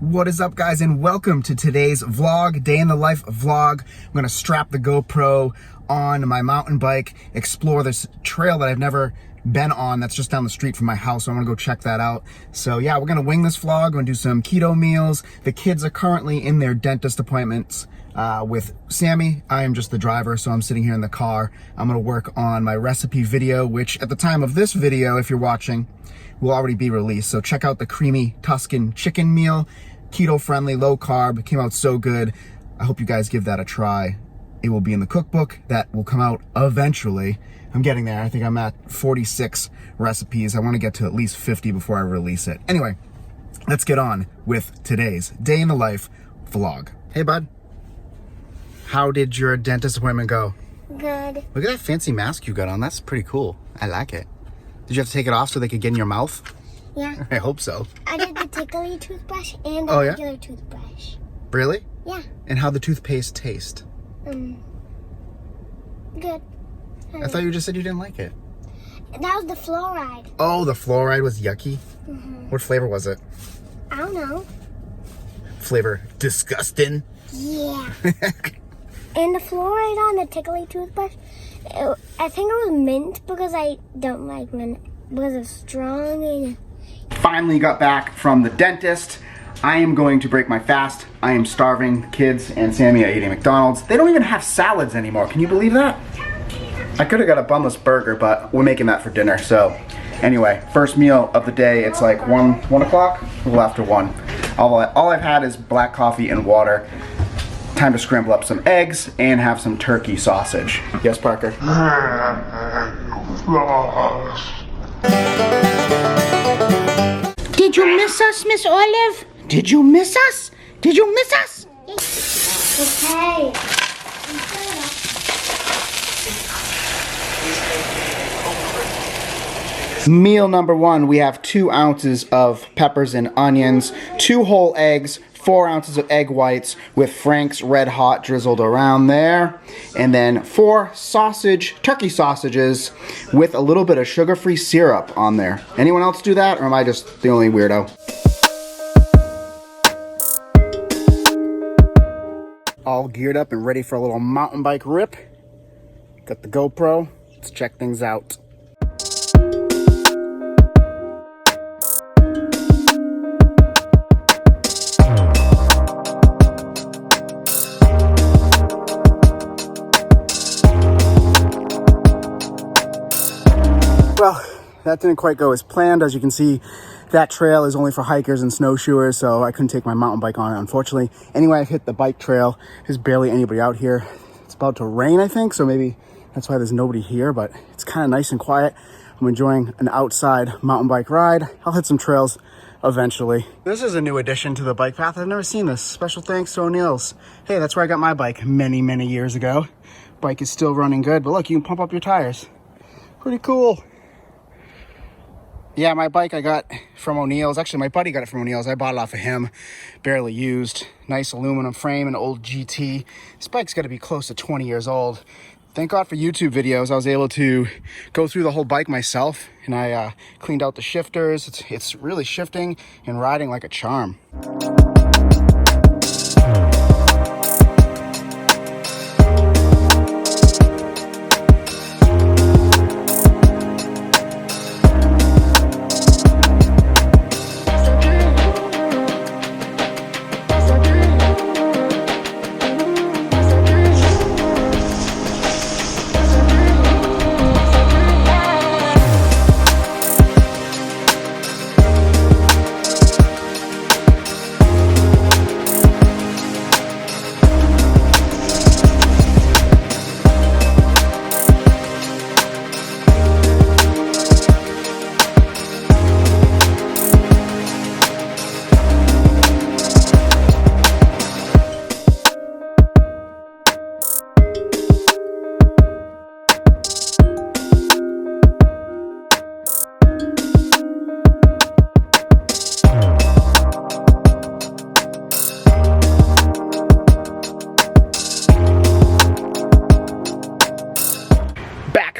What is up, guys, and welcome to today's vlog, day in the life vlog. I'm gonna strap the GoPro on my mountain bike, explore this trail that I've never been on that's just down the street from my house, so I'm gonna go check that out. So yeah, we're gonna wing this vlog. We're gonna do some keto meals. The kids are currently in their dentist appointments with Sammy. I am just the driver, so I'm sitting here in the car. I'm gonna work on my recipe video, which at the time of this video, if you're watching, will already be released. So check out the creamy Tuscan chicken meal. Keto friendly, low carb, came out so good. I hope you guys give that a try. It will be in the cookbook that will come out eventually. I'm getting there. I think I'm at 46 recipes. I want to get to at least 50 before I release it. Anyway, let's get on with today's day in the life vlog. Hey bud, how did your dentist appointment go? Good. Look at that fancy mask you got on. That's pretty cool. I like it. Did you have to take it off so they could get in your mouth? Yeah. I hope so. I did the tickly toothbrush and the regular toothbrush. Really? Yeah. And how'd the toothpaste taste? Good. I thought you just said you didn't like it. That was the fluoride. Oh, the fluoride was yucky? Mm-hmm. What flavor was it? I don't know. Flavor disgusting? Yeah. And the fluoride on the tickly toothbrush, I think it was mint because I don't like mint because it's strong and... Finally got back from the dentist. I am going to break my fast. I am starving. The kids and Sammy are eating McDonald's. They don't even have salads anymore. Can you believe that? I could have got a bunless burger, but we're making that for dinner. So anyway, first meal of the day. It's like 1 o'clock, a little after 1. All I've had is black coffee and water. Time to scramble up some eggs and have some turkey sausage. Yes, Parker? Did you miss us, Miss Olive? Did you miss us? Did you miss us? Okay. Meal number 1, we have 2 ounces of peppers and onions, 2 whole eggs, 4 ounces of egg whites with Frank's Red Hot drizzled around there, and then 4 turkey sausages with a little bit of sugar-free syrup on there. Anyone else do that, or am I just the only weirdo? All geared up and ready for a little mountain bike rip. Got the GoPro. Let's check things out. Well, that didn't quite go as planned. As you can see, that trail is only for hikers and snowshoers, so I couldn't take my mountain bike on it, unfortunately. Anyway, I've hit the bike trail. There's barely anybody out here. It's about to rain, I think, so maybe that's why there's nobody here, but it's kind of nice and quiet. I'm enjoying an outside mountain bike ride. I'll hit some trails eventually. This is a new addition to the bike path. I've never seen this. Special thanks to O'Neill's. Hey, that's where I got my bike many, many years ago. Bike is still running good, but look, you can pump up your tires. Pretty cool. Yeah, my bike I got from O'Neill's. Actually, my buddy got it from O'Neill's. I bought it off of him. Barely used. Nice aluminum frame, an old GT. This bike's got to be close to 20 years old. Thank God for YouTube videos. I was able to go through the whole bike myself, and I cleaned out the shifters. It's really shifting and riding like a charm.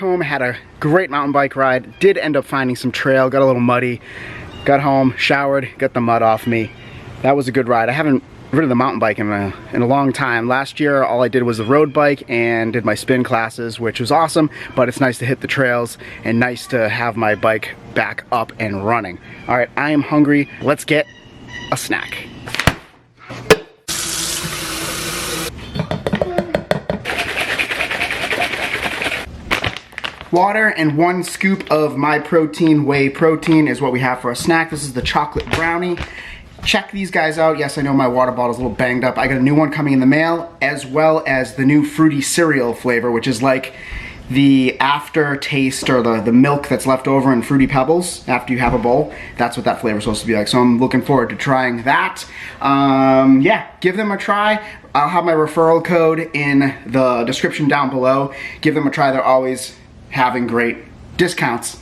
Home, had a great mountain bike ride, did end up finding some trail, got a little muddy, got home, showered, got the mud off me, That was a good ride. I haven't ridden the mountain bike in a long time. Last year, all I did was the road bike and did my spin classes, which was awesome, but it's nice to hit the trails and nice to have my bike back up and running. All right, I am hungry. Let's get a snack. Water and 1 scoop of My Protein whey protein is what we have for a snack. This is the chocolate brownie. Check these guys out. Yes, I know my water bottle's a little banged up. I got a new one coming in the mail, as well as the new fruity cereal flavor, which is like the aftertaste or the milk that's left over in Fruity Pebbles after you have a bowl. That's what that flavor is supposed to be like. So I'm looking forward to trying that. Yeah, give them a try. I'll have my referral code in the description down below. Give them a try. They're always having great discounts.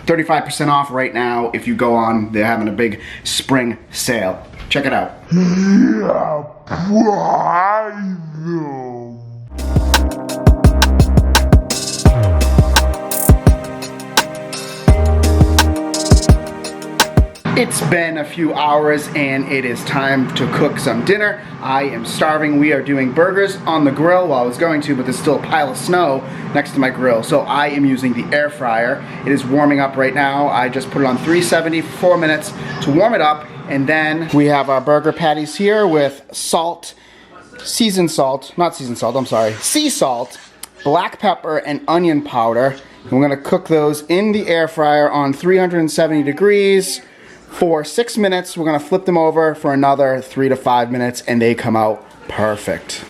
35% off right now if you go on. They're having a big spring sale. Check it out. It's been a few hours and it is time to cook some dinner. I am starving. We are doing burgers on the grill. Well, I was going to, but there's still a pile of snow next to my grill. So I am using the air fryer. It is warming up right now. I just put it on 370 for 4 minutes to warm it up. And then we have our burger patties here with salt, sea salt, black pepper, and onion powder. And we're gonna cook those in the air fryer on 370 degrees. For 6 minutes. We're gonna flip them over for another 3 to 5 minutes and they come out perfect.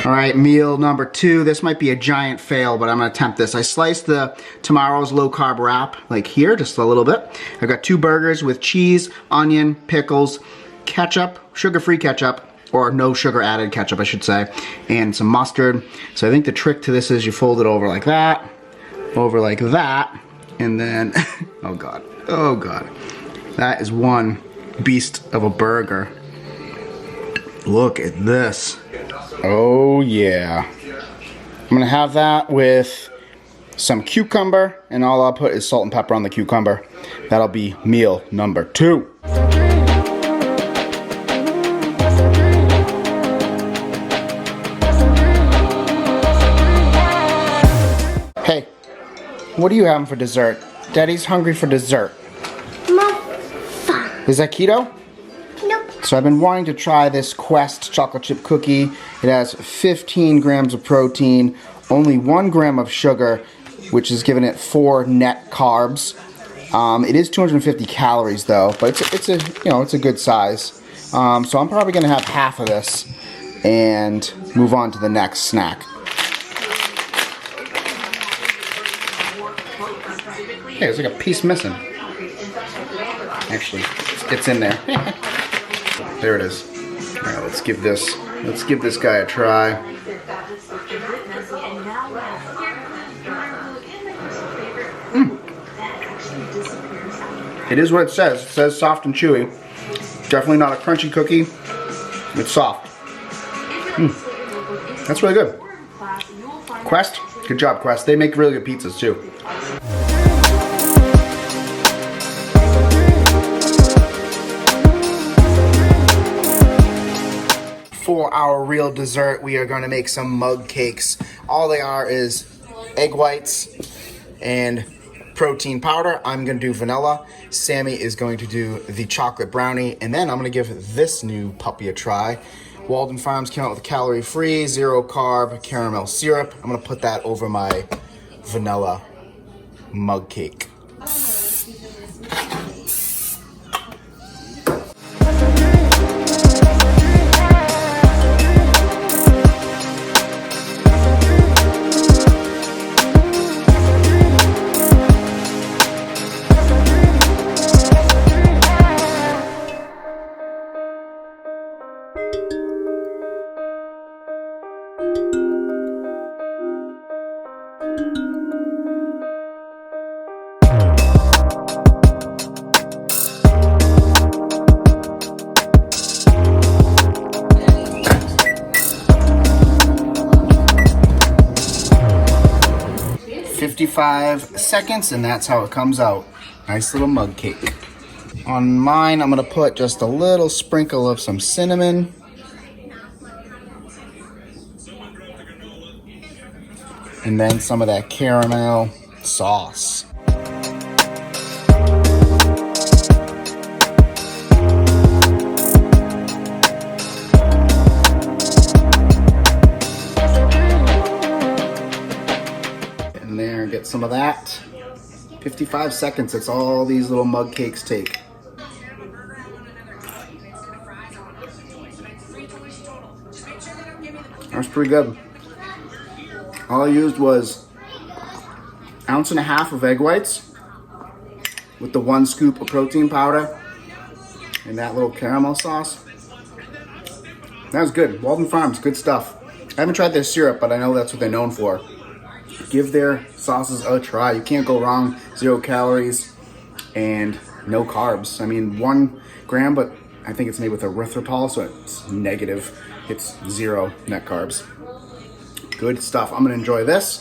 All right, meal number 2. This might be a giant fail, but I'm gonna attempt this. I sliced the Tomorrow's low carb wrap like here, just a little bit. I've got 2 burgers with cheese, onion, pickles, ketchup, sugar-free ketchup, or no sugar added ketchup, I should say, and some mustard. So I think the trick to this is you fold it over like that, and then, oh God. That is one beast of a burger. Look at this. Oh yeah. I'm gonna have that with some cucumber, and all I'll put is salt and pepper on the cucumber. That'll be meal number 2. Hey, what are you having for dessert? Daddy's hungry for dessert. Muffin. Is that keto? Nope. So I've been wanting to try this Quest chocolate chip cookie. It has 15 grams of protein, only 1 gram of sugar, which is giving it 4 net carbs. It is 250 calories though, but it's a good size. So I'm probably gonna have half of this and move on to the next snack. Hey, there's like a piece missing. Actually, it's in there. There it is. All right, let's give this guy a try. It is what it says. It says soft and chewy. Definitely not a crunchy cookie. It's soft. That's really good. Quest, good job, Quest. They make really good pizzas too. For our real dessert, we are going to make some mug cakes. All they are is egg whites and protein powder. I'm going to do vanilla. Sammy is going to do the chocolate brownie. And then I'm going to give this new puppy a try. Walden Farms came out with calorie-free, 0 carb caramel syrup. I'm going to put that over my vanilla mug cake. 55 seconds, and that's how it comes out. Nice little mug cake. On mine, I'm gonna put just a little sprinkle of some cinnamon. And then some of that caramel sauce. In there, get some of that. 55 seconds, that's all these little mug cakes take. That's pretty good. All I used was 1.5 ounces of egg whites with the 1 scoop of protein powder and that little caramel sauce. That was good. Walden Farms, good stuff. I haven't tried their syrup, but I know that's what they're known for. Give their sauces a try. You can't go wrong. 0 calories and no carbs. I mean, 1 gram, but I think it's made with erythritol, so it's negative. It's 0 net carbs. Good stuff. I'm gonna enjoy this.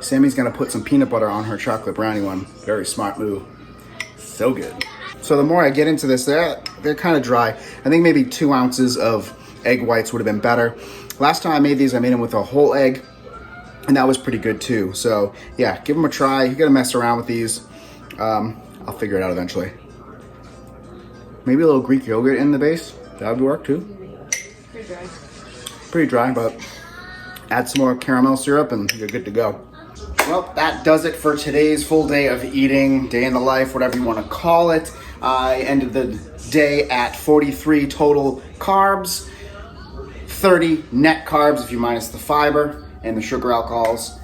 Sammy's gonna put some peanut butter on her chocolate brownie one. Very smart move. So good. So the more I get into this, they're kind of dry. I think maybe 2 ounces of egg whites would have been better. Last time I made these, I made them with a whole egg, and that was pretty good too. So yeah, give them a try. You gotta mess around with these. I'll figure it out eventually. Maybe a little Greek yogurt in the base. That would work too. Pretty dry, but add some more caramel syrup and you're good to go. Well, that does it for today's full day of eating, day in the life, whatever you want to call it. I ended the day at 43 total carbs, 30 net carbs if you minus the fiber and the sugar alcohols,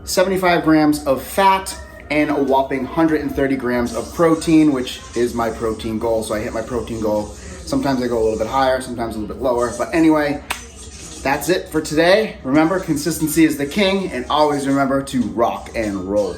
75 grams of fat, and a whopping 130 grams of protein, which is my protein goal. So I hit my protein goal. Sometimes I go a little bit higher, sometimes a little bit lower. But anyway, that's it for today. Remember, consistency is the king, and always remember to rock and roll.